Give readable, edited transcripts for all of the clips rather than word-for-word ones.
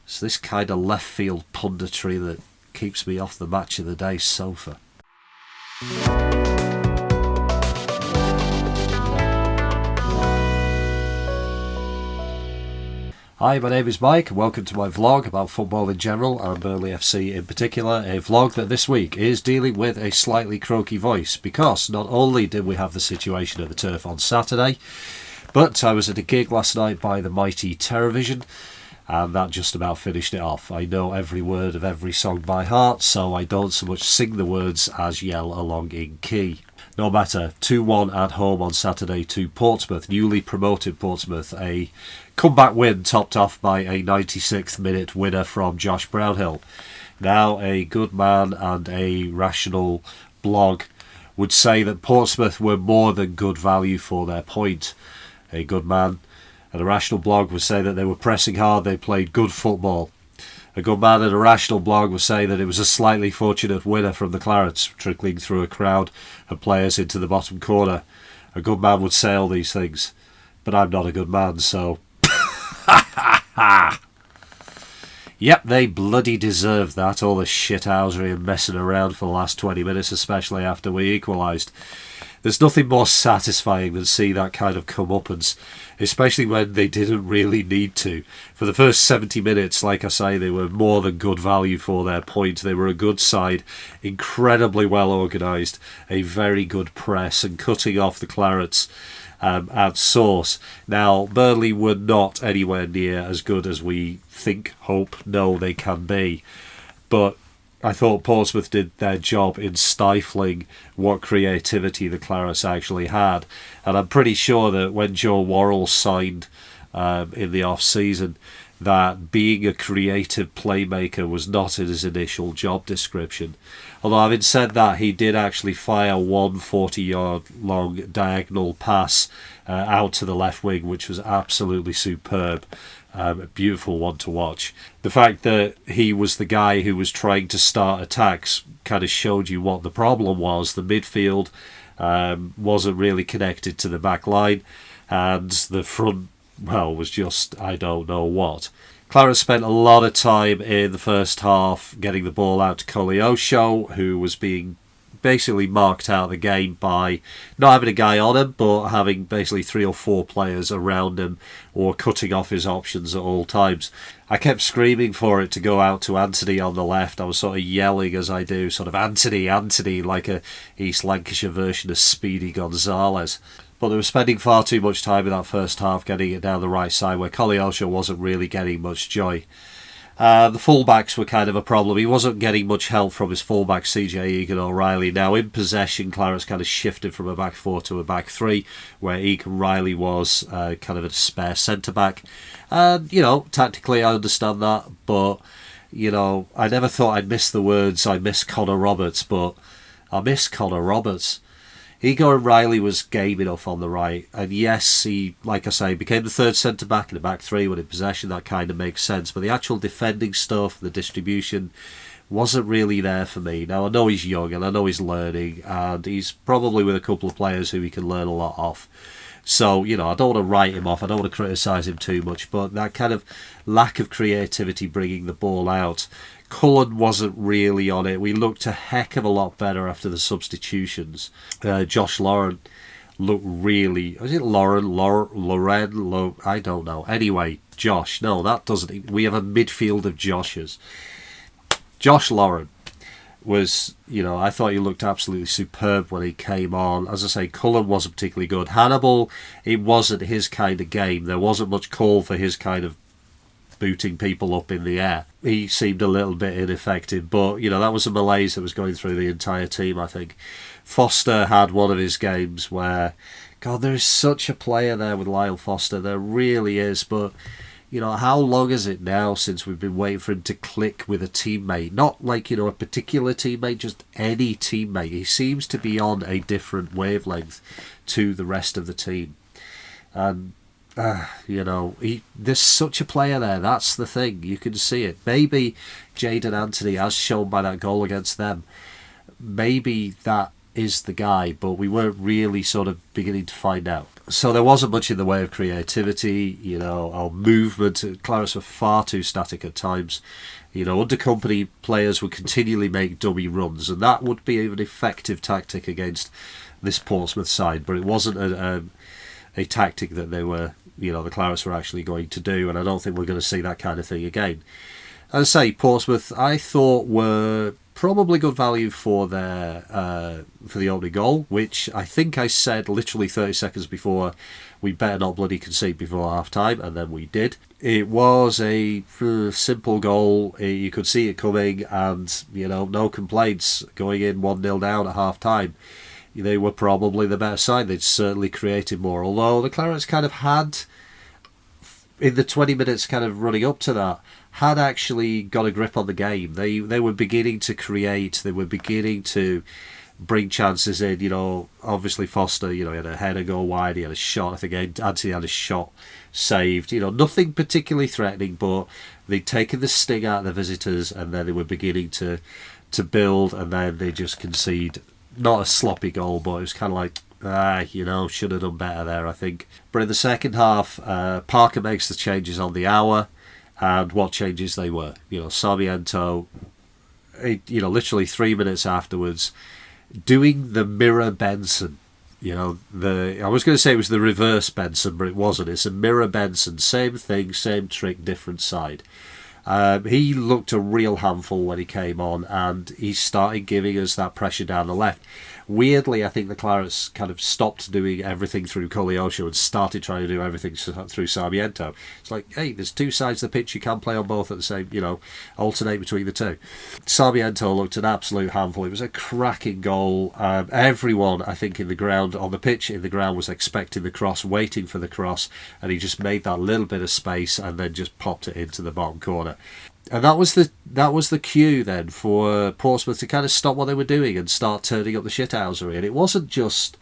It's this kind of left field punditry that keeps me off the match of the day sofa. Hi, my name is Mike and welcome to my vlog about football in general and Burnley FC in particular. A vlog that this week is dealing with a slightly croaky voice because not only did we have the situation at the turf on Saturday, but I was at a gig last night by the mighty Terrorvision and that just about finished it off. I know every word of every song by heart, so I don't so much sing the words as yell along in key. No matter, 2-1 at home on Saturday to Portsmouth, newly promoted Portsmouth, a comeback win topped off by a 96th minute winner from Josh Brownhill. Now, a good man and a rational blog would say that Portsmouth were more than good value for their point. A good man and a rational blog would say that they were pressing hard, they played good football. A good man and a rational blog would say that it was a slightly fortunate winner from the Clarets, trickling through a crowd of players into the bottom corner. A good man would say all these things, but I'm not a good man, so... Yep, they bloody deserved that, all the shithousery and messing around for the last 20 minutes, especially after we equalised. There's nothing more satisfying than see that kind of comeuppance, especially when they didn't really need to. For the first 70 minutes, like I say, they were more than good value for their point. They were a good side, incredibly well organised, a very good press and cutting off the Clarets at source. Now, Burnley were not anywhere near as good as we think, hope, know they can be. But I thought Portsmouth did their job in stifling what creativity the Clarets actually had. And I'm pretty sure that when Joe Worrell signed in the off-season, that being a creative playmaker was not in his initial job description. Although having said that, he did actually fire one 40-yard long diagonal pass out to the left wing, which was absolutely superb. A beautiful one to watch. The fact that he was the guy who was trying to start attacks kind of showed you what the problem was. The midfield wasn't really connected to the back line, and the front, well, was just I don't know what. Clarence spent a lot of time in the first half getting the ball out to Koleosho, who was being basically marked out of the game by not having a guy on him, but having basically 3 or 4 players around him or cutting off his options at all times. I kept screaming for it to go out to Anthony on the left. I was sort of yelling as I do, sort of Anthony, Anthony, like a East Lancashire version of Speedy Gonzalez. But they were spending far too much time in that first half getting it down the right side where Koleosho wasn't really getting much joy. The fullbacks were kind of a problem. He wasn't getting much help from his fullback, CJ Egan-O'Reilly. Now, in possession, Clarence kind of shifted from a back 4 to a back 3, where Egan-O'Reilly was kind of a spare centre-back. And, you know, tactically, I understand that, but, you know, I never thought I'd miss the words, I miss Connor Roberts, but I miss Connor Roberts. Egan-O'Reilly was game enough on the right, and yes, he, like I say, became the third centre-back in the back 3 when in possession. That kind of makes sense, but the actual defending stuff, the distribution, wasn't really there for me. Now, I know he's young, and I know he's learning, and he's probably with a couple of players who he can learn a lot off. So, you know, I don't want to write him off, I don't want to criticise him too much, but that kind of lack of creativity bringing the ball out. Cullen wasn't really on it. We looked a heck of a lot better after the substitutions. Josh Lauren looked really... Was it Lauren? I don't know. Anyway, Josh. No, that doesn't... We have a midfield of Joshes. Josh Lauren was, you know, I thought he looked absolutely superb when he came on. As I say, Cullen wasn't particularly good. Hannibal, it wasn't his kind of game. There wasn't much call for his kind of booting people up in the air. He seemed a little bit ineffective, but, you know, that was a malaise that was going through the entire team, I think. Foster had one of his games where, God, there is such a player there with Lyle Foster. There really is, but, you know, how long is it now since we've been waiting for him to click with a teammate? Not like, you know, a particular teammate, just any teammate. He seems to be on a different wavelength to the rest of the team. And you know, there's such a player there. That's the thing. You can see it. Maybe Jadon Anthony, as shown by that goal against them, maybe that is the guy, but we weren't really sort of beginning to find out. So there wasn't much in the way of creativity, our movement. Clarets were far too static at times. Under Company, players would continually make dummy runs, and that would be an effective tactic against this Portsmouth side, but it wasn't a tactic that they were, the Clarets were actually going to do, and I don't think we're going to see that kind of thing again. As I say, Portsmouth, I thought, were probably good value for their for the opening goal, which I think I said literally 30 seconds before, we better not bloody concede before half time, and then we did. It was a simple goal. You could see it coming, and no complaints going in 1-0 down at half time. They were probably the better side. They'd certainly created more, although the Clarets kind of had, in the 20 minutes kind of running up to that, had actually got a grip on the game. They were beginning to create. They were beginning to bring chances in. Obviously Foster, he had a header go wide. He had a shot. I think Anthony had a shot saved. Nothing particularly threatening, but they'd taken the sting out of the visitors, and then they were beginning to build, and then they just concede. Not a sloppy goal, but it was kind of like, should have done better there, I think. But in the second half, Parker makes the changes on the hour, and what changes they were. Sarmiento, literally 3 minutes afterwards, doing the mirror Benson. I was going to say it was the reverse Benson, but it wasn't. It's a mirror Benson. Same thing, same trick, different side. He looked a real handful when he came on, and he started giving us that pressure down the left. Weirdly, I think the Clarets kind of stopped doing everything through Koleosho and started trying to do everything through Sarmiento. It's like, hey, there's two sides of the pitch, you can't play on both at the same, alternate between the two. Sarmiento looked an absolute handful. It was a cracking goal. Everyone, I think, on the pitch in the ground was expecting the cross, waiting for the cross, and he just made that little bit of space and then just popped it into the bottom corner. And that was the cue then for Portsmouth to kind of stop what they were doing and start turning up the shithousery. And it wasn't just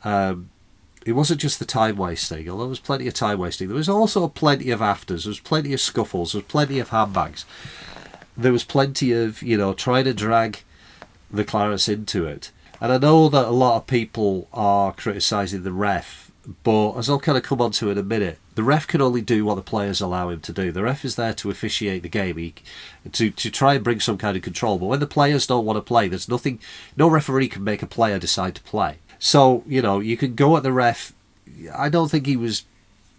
the time wasting, although there was plenty of time wasting. There was also plenty of afters. There was plenty of scuffles. There was plenty of handbags. There was plenty of trying to drag the Clarets into it. And I know that a lot of people are criticising the ref, but as I'll kind of come on to in a minute, the ref can only do what the players allow him to do. The ref is there to officiate the game, to try and bring some kind of control. But when the players don't want to play, there's nothing. No referee can make a player decide to play. So you can go at the ref. I don't think he was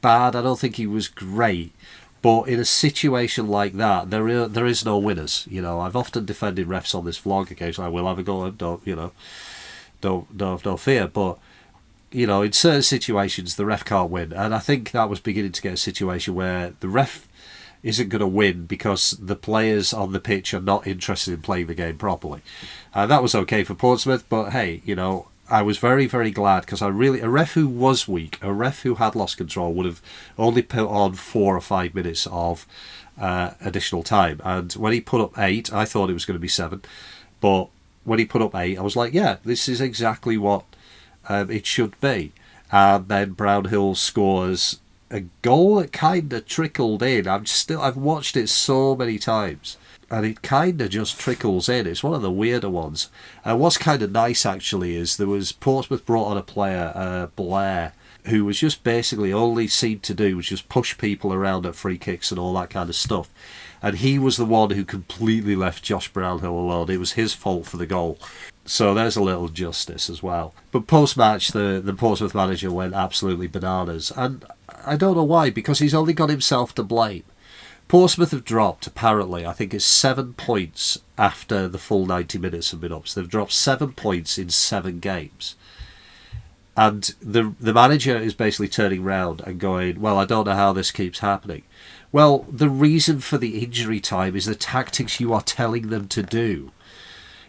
bad. I don't think he was great. But in a situation like that, there is no winners. I've often defended refs on this vlog. Occasionally, I will have a go at them. Don't fear. But in certain situations, the ref can't win. And I think that was beginning to get a situation where the ref isn't going to win because the players on the pitch are not interested in playing the game properly. And that was okay for Portsmouth, but hey, I was very, very glad because a ref who was weak, a ref who had lost control would have only put on 4 or 5 minutes of additional time. And when he put up 8, I thought it was going to be 7. But when he put up 8, I was like, yeah, this is exactly what it should be. And then Brownhill scores a goal that kind of trickled in. I've watched it so many times, and it kind of just trickles in. It's one of the weirder ones. And what's kind of nice actually is Portsmouth brought on a player, Blair, who was just basically all he seemed to do was just push people around at free kicks and all that kind of stuff. And he was the one who completely left Josh Brownhill alone. It was his fault for the goal. So there's a little justice as well. But post-match, the Portsmouth manager went absolutely bananas. And I don't know why, because he's only got himself to blame. Portsmouth have dropped, apparently, I think it's 7 points after the full 90 minutes have been up. So they've dropped 7 points in 7 games. And the manager is basically turning round and going, well, I don't know how this keeps happening. Well, the reason for the injury time is the tactics you are telling them to do.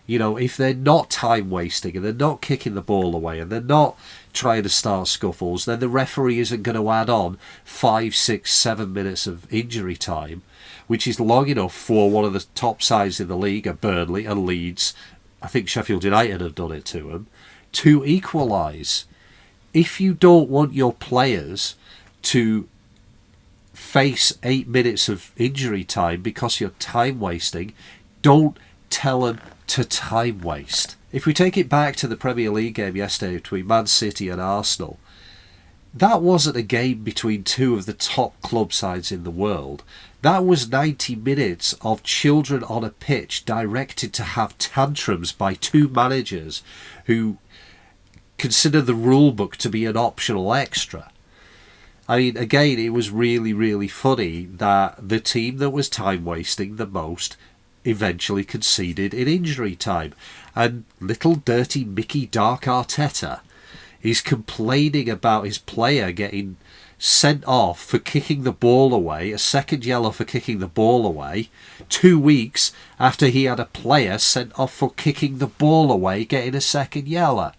If they're not time wasting and they're not kicking the ball away and they're not trying to start scuffles, then the referee isn't going to add on 5, 6, 7 minutes of injury time, which is long enough for one of the top sides in the league, at Burnley and Leeds. I think Sheffield United have done it to them, to equalise. If you don't want your players to face 8 minutes of injury time because you're time wasting, don't tell them to time waste. If we take it back to the Premier League game yesterday between Man City and Arsenal, that wasn't a game between two of the top club sides in the world. That was 90 minutes of children on a pitch directed to have tantrums by two managers who consider the rule book to be an optional extra. I mean, again, it was really, really funny that the team that was time wasting the most eventually conceded in injury time. And little dirty Mickey Dark Arteta is complaining about his player getting sent off for kicking the ball away, a second yellow for kicking the ball away, 2 weeks after he had a player sent off for kicking the ball away, getting a second yellow.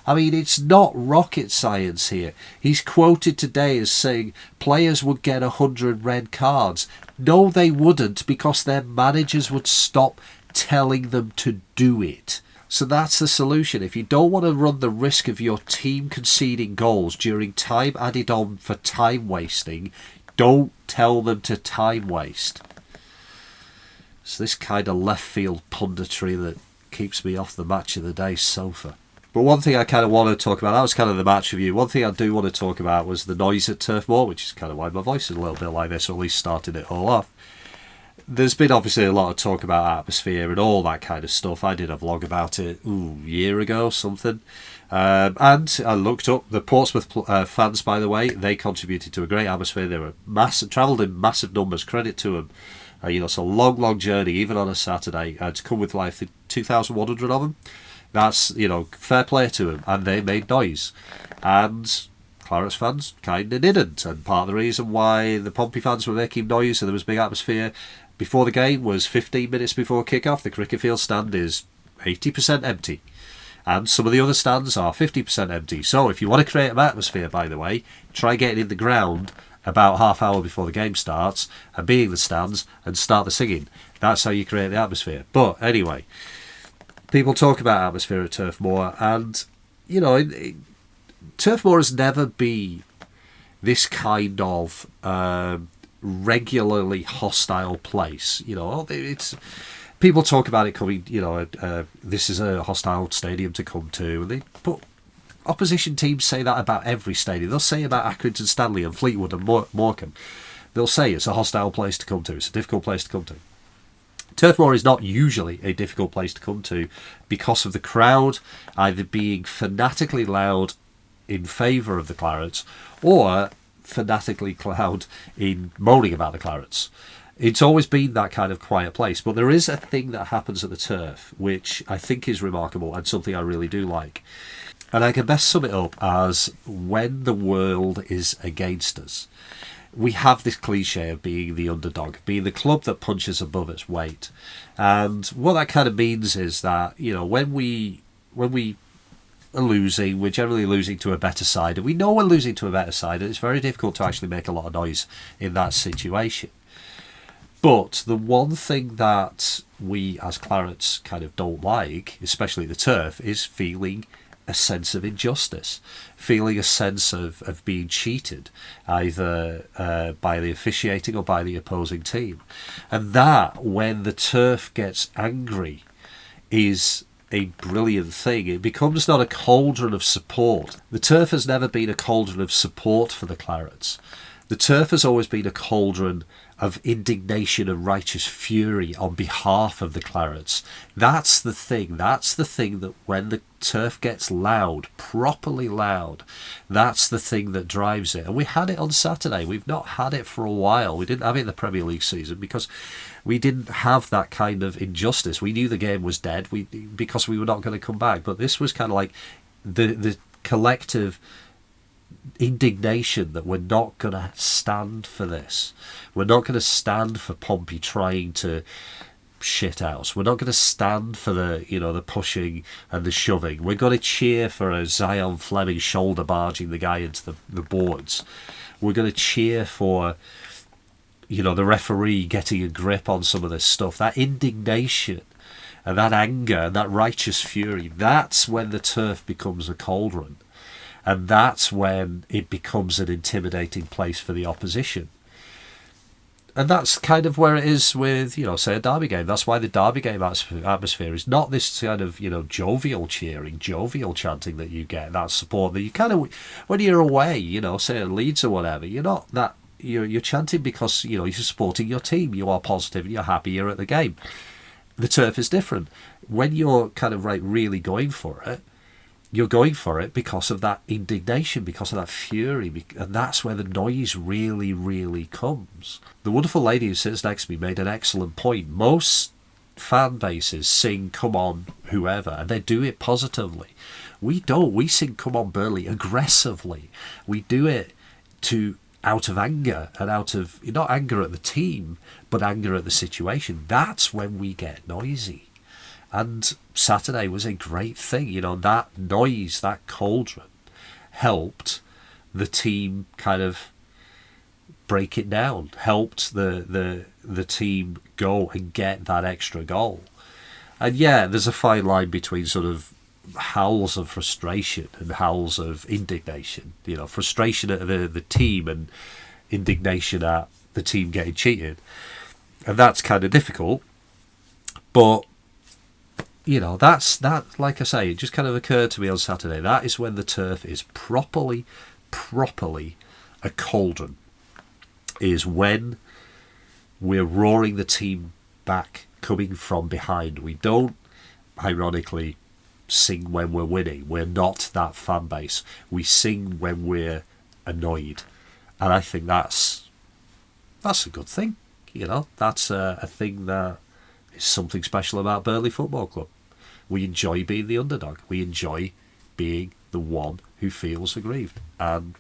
I mean, it's not rocket science here. He's quoted today as saying players would get 100 red cards. No, they wouldn't, because their managers would stop telling them to do it. So that's the solution. If you don't want to run the risk of your team conceding goals during time added on for time wasting, don't tell them to time waste. It's this kind of left field punditry that keeps me off the match of the day sofa. But one thing I kind of want to talk about, that was kind of the match review. One thing I do want to talk about was the noise at Turf Moor, which is kind of why my voice is a little bit like this, or at least starting it all off. There's been obviously a lot of talk about atmosphere and all that kind of stuff. I did a vlog about it a year ago, something. And I looked up the Portsmouth fans, by the way. They contributed to a great atmosphere. They were travelled in massive numbers. Credit to them. It's a long, long journey, even on a Saturday, to come with like 2,100 of them. That's, fair play to them. And they made noise. And Clarets fans kind of didn't. And part of the reason why the Pompey fans were making noise and there was big atmosphere before the game was 15 minutes before kick-off. The cricket field stand is 80% empty. And some of the other stands are 50% empty. So if you want to create an atmosphere, by the way, try getting in the ground about half hour before the game starts and be in the stands and start the singing. That's how you create the atmosphere. But anyway, people talk about atmosphere at Turf Moor, and Turf Moor has never been this kind of regularly hostile place. It's people talk about it coming. This is a hostile stadium to come to. But opposition teams say that about every stadium. They'll say about Accrington Stanley and Fleetwood and Morecambe. They'll say it's a hostile place to come to. It's a difficult place to come to. Turf Moor is not usually a difficult place to come to because of the crowd either being fanatically loud in favour of the Clarets or fanatically loud in moaning about the Clarets. It's always been that kind of quiet place, but there is a thing that happens at the Turf which I think is remarkable and something I really do like. And I can best sum it up as when the world is against us. We have this cliche of being the underdog, being the club that punches above its weight. And what that kind of means is that, when we are losing, we're generally losing to a better side. And we know we're losing to a better side, and it's very difficult to actually make a lot of noise in that situation. But the one thing that we as Clarets kind of don't like, especially the Turf, is feeling a sense of injustice, feeling a sense of being cheated, either by the officiating or by the opposing team. And that, when the Turf gets angry, is a brilliant thing. It becomes not a cauldron of support. The Turf has never been a cauldron of support for the Clarets. The Turf has always been a cauldron of indignation and righteous fury on behalf of the Clarets. That's the thing. That's the thing that when the Turf gets loud, properly loud, that's the thing that drives it. And we had it on Saturday. We've not had it for a while. We didn't have it in the Premier League season because we didn't have that kind of injustice. We knew the game was dead because we were not going to come back. But this was kind of like the collective indignation that we're not going to stand for this. We're not going to stand for Pompey trying to shit house. We're not going to stand for the pushing and the shoving. We're going to cheer for a Zion Fleming shoulder barging the guy into the boards. We're going to cheer for the referee getting a grip on some of this stuff. That indignation and that anger and that righteous fury, that's when the Turf becomes a cauldron. And that's when it becomes an intimidating place for the opposition. And that's kind of where it is with, say a derby game. That's why the derby game atmosphere is not this kind of, jovial cheering, jovial chanting that you get, that support that you kind of, when you're away, say at Leeds or whatever, you're not that, you're chanting because, you're supporting your team, you are positive and you're happy you're at the game. The turf is different. When you're kind of really going for it, you're going for it because of that indignation, because of that fury, and that's where the noise really, really comes. The wonderful lady who sits next to me made an excellent point. Most fan bases sing "Come on, whoever," and they do it positively. We don't. We sing "Come on, Burnley" aggressively. We do it out of anger, and out of, not anger at the team, but anger at the situation. That's when we get noisy. And Saturday was a great thing. That noise, that cauldron, helped the team kind of break it down, helped the team go and get that extra goal. And yeah, there's a fine line between sort of howls of frustration and howls of indignation. Frustration at the team and indignation at the team getting cheated. And that's kind of difficult. But that, like I say, it just kind of occurred to me on Saturday. That is when the turf is properly a cauldron. Is when we're roaring the team back, coming from behind. We don't, ironically, sing when we're winning. We're not that fan base. We sing when we're annoyed. And I think that's a good thing. That's a thing that is something special about Burnley Football Club. We enjoy being the underdog. We enjoy being the one who feels aggrieved. And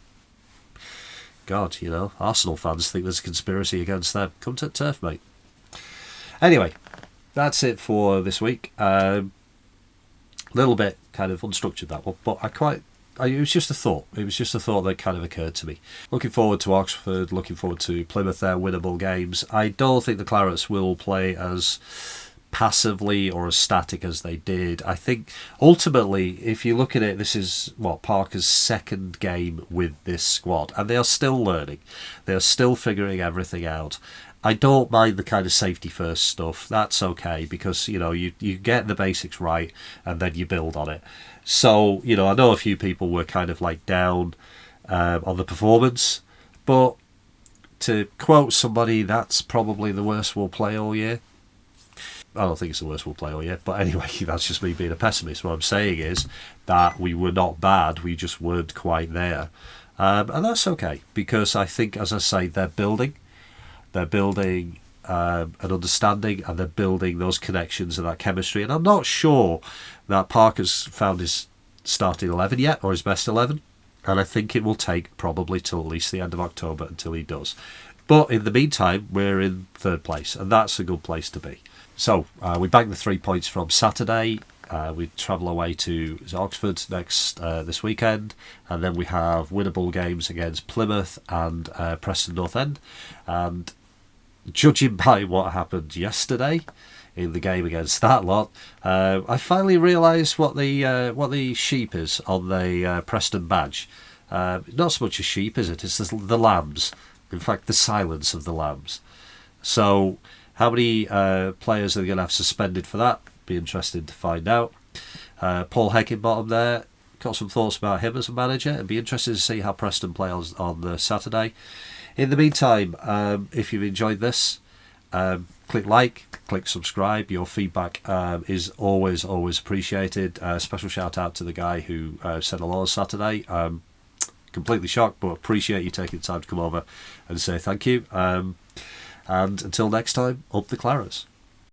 God, Arsenal fans think there's a conspiracy against them. Come to the turf, mate. Anyway, that's it for this week. Little bit kind of unstructured, that one, but it was just a thought. It was just a thought that kind of occurred to me. Looking forward to Oxford, looking forward to Plymouth, their winnable games. I don't think the Clarets will play as passively or as static as they did. I think ultimately, if you look at it, this is Parker's second game with this squad, and they are still learning. They are still figuring everything out. I don't mind the kind of safety first stuff. That's okay, because you get the basics right and then you build on it. So I know a few people were kind of down on the performance, but to quote somebody, that's probably the worst we'll play all year. I don't think it's the worst we'll play all year, but anyway, that's just me being a pessimist. What I'm saying is that we were not bad, we just weren't quite there. And that's okay, because I think, as I say, they're building an understanding, and they're building those connections and that chemistry. And I'm not sure that Parker's found his starting 11 yet, or his best 11. And I think it will take probably till at least the end of October until he does. But in the meantime, we're in third place, and that's a good place to be. So we bagged the 3 points from Saturday. We travel away to Oxford this weekend, and then we have winnable games against Plymouth and Preston North End. And judging by what happened yesterday in the game against that lot, I finally realised what the sheep is on the Preston badge. Not so much a sheep, is it? It's the lambs. In fact, the silence of the lambs. So how many players are they going to have suspended for that? Be interested to find out. Paul Heckingbottom there, got some thoughts about him as a manager. It'd be interesting to see how Preston play on Saturday. In the meantime, if you've enjoyed this, click like, click subscribe. Your feedback is always appreciated. Special shout out to the guy who said hello on Saturday. Completely shocked, but appreciate you taking the time to come over and say thank you. And until next time, up the Clarets.